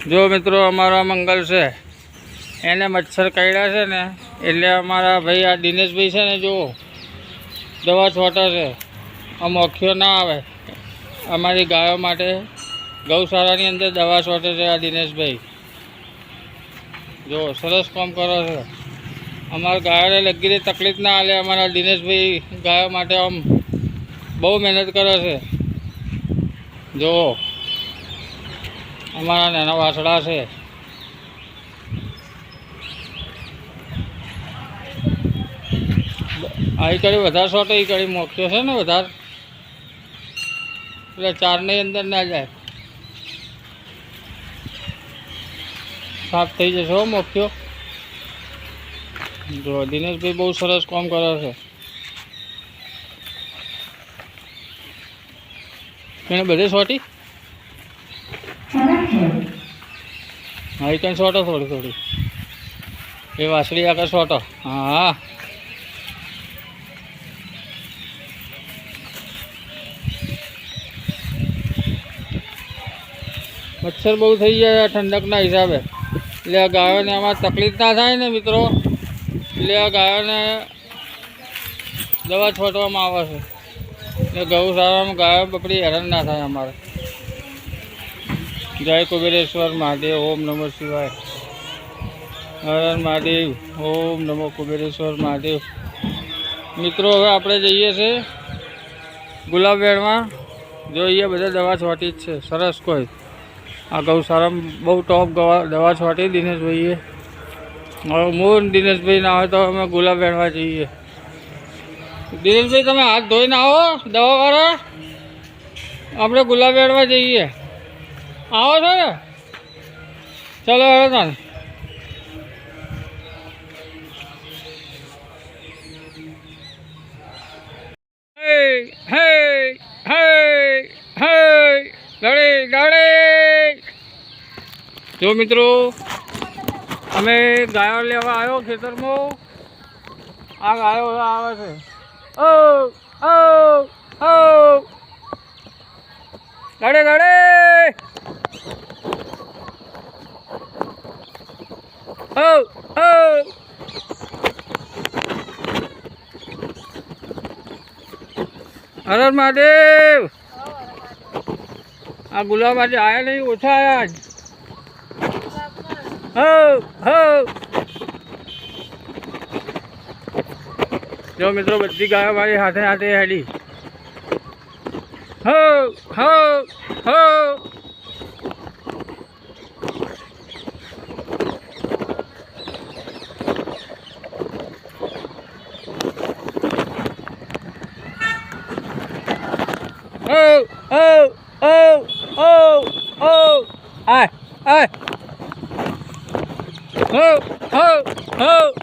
જો મિત્રો અમારા મંગલ છે એને મચ્છર કરડ્યા છે ને એટલે અમારા ભાઈ આ દિનેશભાઈ છે ને જો દવા છોટે છે આ મોખીઓ ના આવે અમારી ગાયો માટે ગૌશાળાની અંદર દવા છોટે છે આ દિનેશભાઈ જો સરસ કામ કરો છે અમારા ગાયોને લગી તકલીફ ના આવે અમારા દિનેશભાઈ ગાયો માટે આમ બહુ મહેનત કરે છે જો અમારા નાના વાસડા છે આ કડી વધારે શોર્ટ એ કડી મોક્યો છે ને વધારે એટલે ચારની અંદર ના જાય સાફ થઈ જશે હો મોક્યો જો દિનેશભાઈ બહુ સરસ કામ કરે છે એને બધે શોર્ટી હા કઈ શોર્ટો થોડી થોડી એ વાસળી આગળ શોર્ટો હા મચ્છર બહુ થઈ જાય ઠંડકના હિસાબે એટલે આ ગાયોને આમાં તકલીફ ના થાય ને મિત્રો એટલે આ ગાયોને દવા છોટવામાં આવે છે એટલે ગૌશાળામાં ગાયો બપડી હેરાન ના થાય અમારે જય કુબેરેશ્વર મહાદેવ ઓમ નમઃ શિવાય હર મહાદેવ ઓમ નમો કુબેરેશ્વર મહાદેવ મિત્રો હવે આપણે જઈએ છીએ ગુલાબ વેણમાં જોઈએ બધા દવા છોટી જ છે સરસ કોઈ આ ગૌશાળામાં બહુ ટોપ દવા છોટી દિનેશભાઈએ હવે હું દિનેશભાઈ ના હોય તો અમે ગુલાબ વેણવા જઈએ દિનેશભાઈ તમે હાથ ધોઈને આવો દવાવાળા આપણે ગુલાબ વેણવા જઈએ આવો છો ને ચલો હવે તાને હે હે હે હે ગાડે ગાડે જો મિત્રો અમે ગાયો લેવા આવ્યો ખેતરમાં આ ગાયો આવે છે ઓ ઓ ઓ ગાડે ગાડે ઓ ઓ હર મહાદેવ આ ગુલાબ આજે આયા નહીં ઓછા આયા જ હો હો જો મિત્રો બધી ગાયો મારી હાથે હાથે હેડી હો હો હો oh, oh, oh, oh, oh, ai, ai, oh, oh, oh,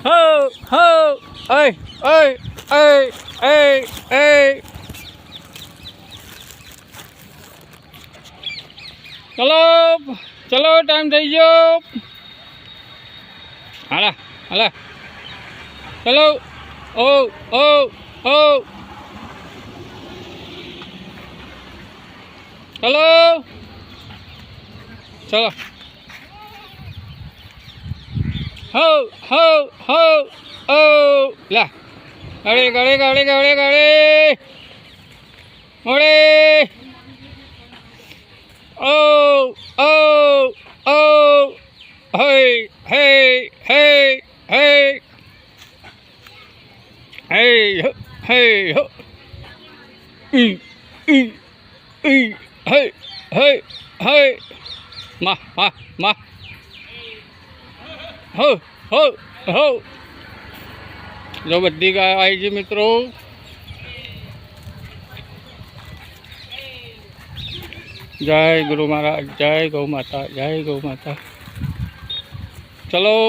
oh, oh, ai, ai, ai, ai, ai, ચલો ચલો ટાઈમ થઈ ગયો હાલા હાલા ચલો ઓ ઓ ઓ ચલો ચલો હો હો હો ઓ લા ગાડી ગાડી ગાડી ગાડી ગાડી મોડે ઓ ઓ ઓ હે હે હે હે hey hey ho hey hey hey ma ma ma ho ho ho જો બધી ગાય આવી છે મિત્રો જય ગુરુ મહારાજ જય ગૌ માતા જય ગૌ માતા ચલો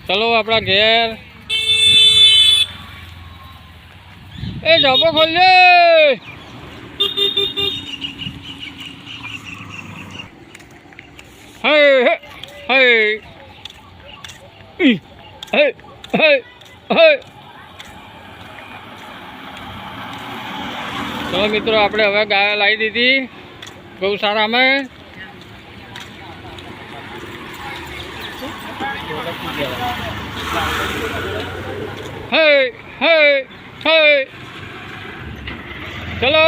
ચલો આપણા ઘેર એ ઢાબો ખોલજે હે હે હે હે હે હે ચલો મિત્રો, આપણે હવે ગાય લાવી દીધી ગૌશાળામાં. હે હે હે ચલો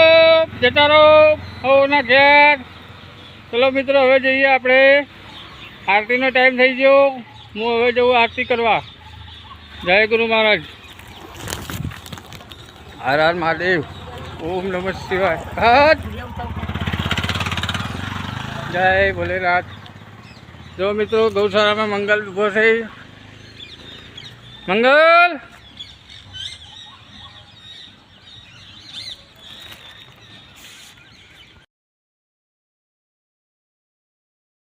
જતા રહો હોના ઘેર. ચલો મિત્રો, હવે જઈએ આપણે. આરતીનો ટાઈમ થઈ ગયો. હું હવે જવું આરતી કરવા. જય ગુરુ મહારાજ. હર હર મહાદેવ. ઓમ નમઃ શિવાય. જય ભોલેનાથ. જો મિત્રો, ગૌશાળામાં મંગલ ઊભો છે. મંગલ.